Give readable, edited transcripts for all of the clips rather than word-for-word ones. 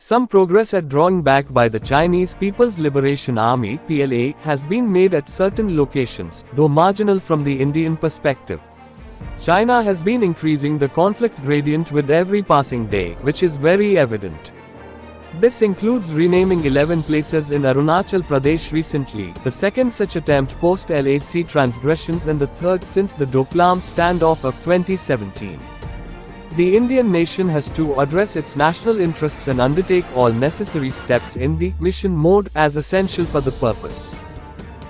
Some progress at drawing back by the Chinese People's Liberation Army (PLA) has been made at certain locations, though marginal from the Indian perspective. China has been increasing the conflict gradient with every passing day, which is very evident. This includes renaming 11 places in Arunachal Pradesh recently, the second such attempt post-LAC transgressions and the third since the Doklam standoff of 2017. The Indian nation has to address its national interests and undertake all necessary steps in the mission mode as essential for the purpose.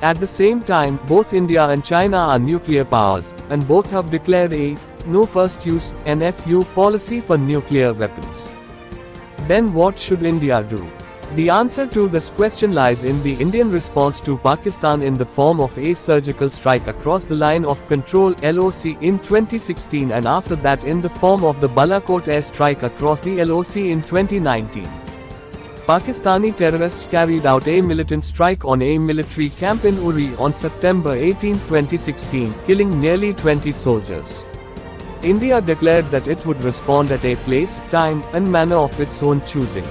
At the same time, both India and China are nuclear powers, and both have declared a no first use (NFU) policy for nuclear weapons. Then what should India do? The answer to this question lies in the Indian response to Pakistan in the form of a surgical strike across the line of control (LOC) in 2016 and after that in the form of the Balakot air strike across the LOC in 2019. Pakistani terrorists carried out a militant strike on a military camp in Uri on September 18, 2016, killing nearly 20 soldiers. India declared that it would respond at a place, time, and manner of its own choosing.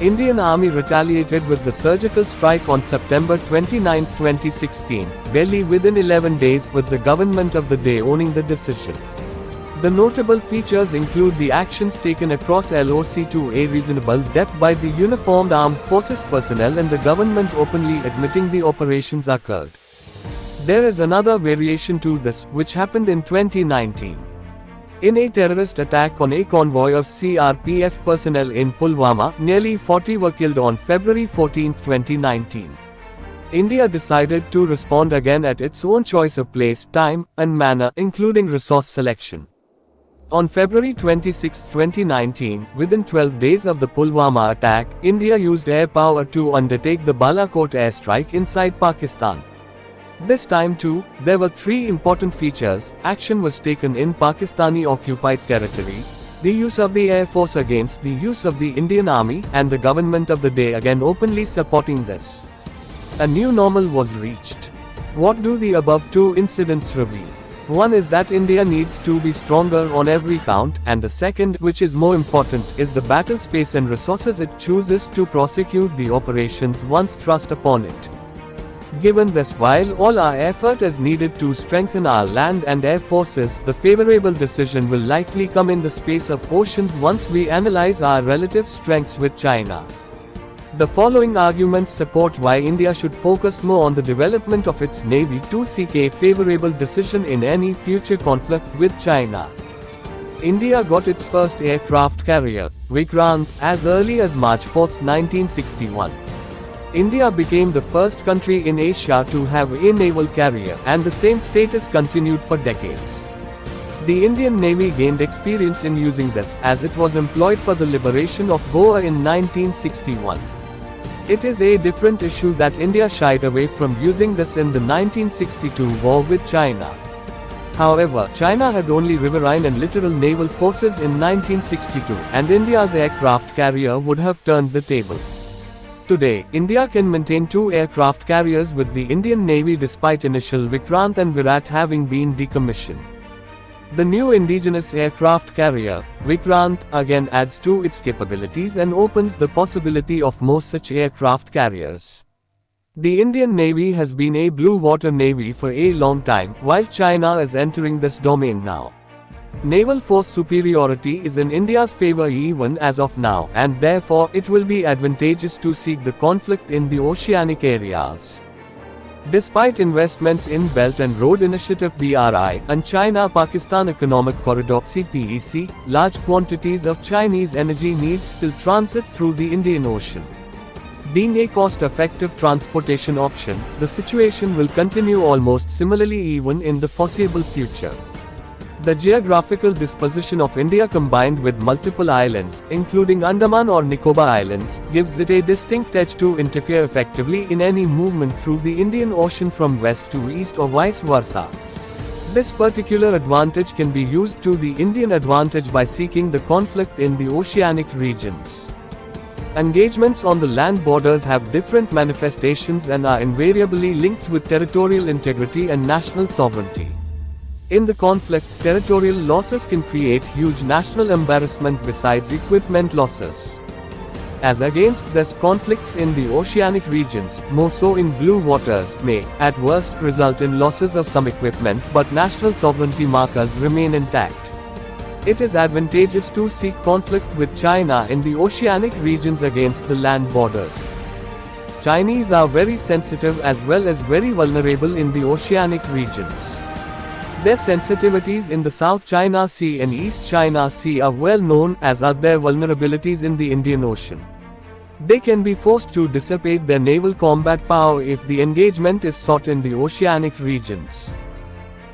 Indian Army retaliated with the surgical strike on September 29, 2016, barely within 11 days, with the government of the day owning the decision. The notable features include the actions taken across LOC to a reasonable depth by the uniformed armed forces personnel and the government openly admitting the operations occurred. There is another variation to this, which happened in 2019. In a terrorist attack on a convoy of CRPF personnel in Pulwama, nearly 40 were killed on February 14, 2019. India decided to respond again at its own choice of place, time, and manner, including resource selection. On February 26, 2019, within 12 days of the Pulwama attack, India used air power to undertake the Balakot airstrike inside Pakistan. This time too, there were three important features. Action was taken in Pakistani occupied territory, the use of the Air Force against the use of the Indian Army, and the government of the day again openly supporting this. A new normal was reached. What do the above two incidents reveal? One is that India needs to be stronger on every count, and the second, which is more important, is the battle space and resources it chooses to prosecute the operations once thrust upon it. Given this, while all our effort is needed to strengthen our land and air forces, the favorable decision will likely come in the space of oceans once we analyze our relative strengths with China. The following arguments support why India should focus more on the development of its navy to seek a favorable decision in any future conflict with China. India got its first aircraft carrier, Vikrant, as early as March 4, 1961. India became the first country in Asia to have a naval carrier, and the same status continued for decades. The Indian Navy gained experience in using this, as it was employed for the liberation of Goa in 1961. It is a different issue that India shied away from using this in the 1962 war with China. However, China had only riverine and littoral naval forces in 1962, and India's aircraft carrier would have turned the table. Today, India can maintain two aircraft carriers with the Indian Navy despite initial Vikrant and Virat having been decommissioned. The new indigenous aircraft carrier, Vikrant, again adds to its capabilities and opens the possibility of more such aircraft carriers. The Indian Navy has been a blue water navy for a long time, while China is entering this domain now. Naval force superiority is in India's favor even as of now, and therefore it will be advantageous to seek the conflict in the oceanic areas. Despite investments in Belt and Road Initiative (BRI) and China-Pakistan Economic Corridor (CPEC), large quantities of Chinese energy needs still transit through the Indian Ocean. Being a cost-effective transportation option, the situation will continue almost similarly even in the foreseeable future. The geographical disposition of India combined with multiple islands, including Andaman or Nicobar Islands, gives it a distinct edge to interfere effectively in any movement through the Indian Ocean from west to east or vice versa. This particular advantage can be used to the Indian advantage by seeking the conflict in the oceanic regions. Engagements on the land borders have different manifestations and are invariably linked with territorial integrity and national sovereignty. In the conflict, territorial losses can create huge national embarrassment besides equipment losses. as against these conflicts in the oceanic regions, more so in blue waters, may, at worst, result in losses of some equipment, but national sovereignty markers remain intact. It is advantageous to seek conflict with China in the oceanic regions against the land borders. Chinese are very sensitive as well as very vulnerable in the oceanic regions. Their sensitivities in the South China Sea and East China Sea are well known, as are their vulnerabilities in the Indian Ocean. They can be forced to dissipate their naval combat power if the engagement is sought in the oceanic regions.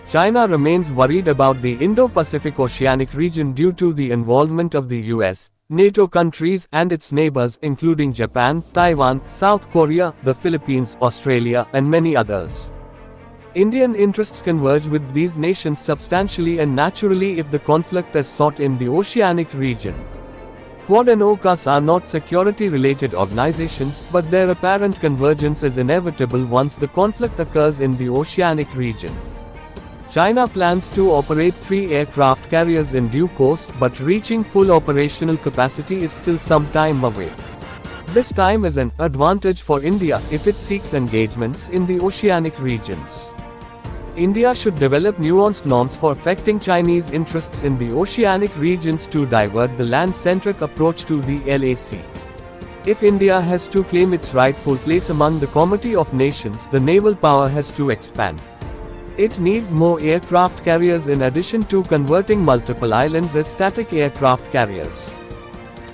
China remains worried about the Indo-Pacific Oceanic region due to the involvement of the US, NATO countries and its neighbors including Japan, Taiwan, South Korea, the Philippines, Australia, and many others. Indian interests converge with these nations substantially and naturally if the conflict is sought in the oceanic region. Quad and AUKUS are not security-related organizations, but their apparent convergence is inevitable once the conflict occurs in the oceanic region. China plans to operate 3 aircraft carriers in due course, but reaching full operational capacity is still some time away. This time is an advantage for India if it seeks engagements in the oceanic regions. India should develop nuanced norms for affecting Chinese interests in the oceanic regions to divert the land-centric approach to the LAC. If India has to claim its rightful place among the Committee of Nations, the naval power has to expand. It needs more aircraft carriers in addition to converting multiple islands as static aircraft carriers.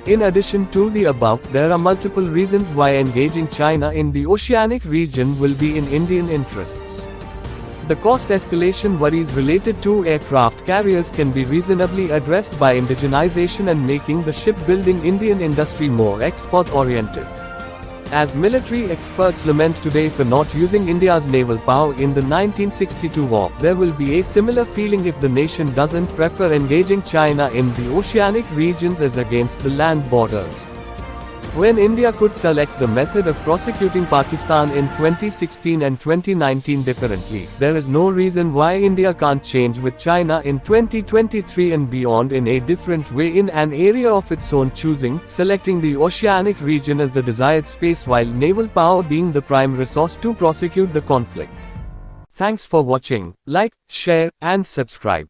In addition to the above, there are multiple reasons why engaging China in the oceanic region will be in Indian interests. The cost escalation worries related to aircraft carriers can be reasonably addressed by indigenization and making the shipbuilding Indian industry more export-oriented. As military experts lament today for not using India's naval power in the 1962 war, there will be a similar feeling if the nation doesn't prefer engaging China in the oceanic regions as against the land borders. When India could select the method of prosecuting Pakistan in 2016 and 2019 differently, there is no reason why India can't change with China in 2023 and beyond in a different way in an area of its own choosing, selecting the oceanic region as the desired space while naval power being the prime resource to prosecute the conflict. Thanks for watching. Like, share, and subscribe.